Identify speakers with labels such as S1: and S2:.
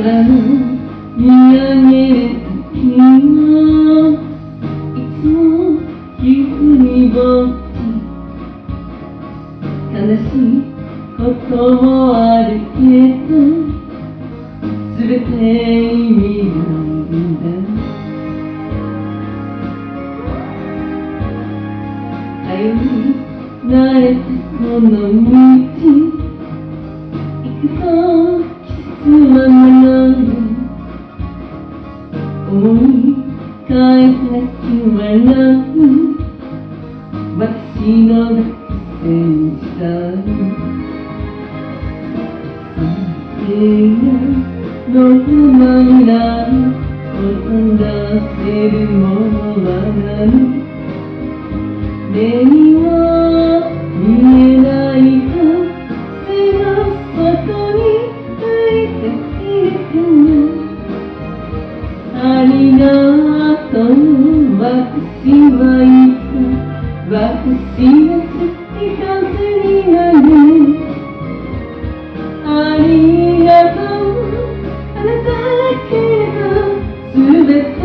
S1: 空の見上げる時もいつも一人ぼっち、悲しいこともあるけどすべて意味があるんだ。歩み慣れたこの道、行くと季節は長い、思い返さなきゃならない私の学生時代。さての山裏を飛ばせるものは何、目には見えない風が外に吹いているかな。ありがとう、私はいつか私が好き風になる。ありがとう、あなただけがすべて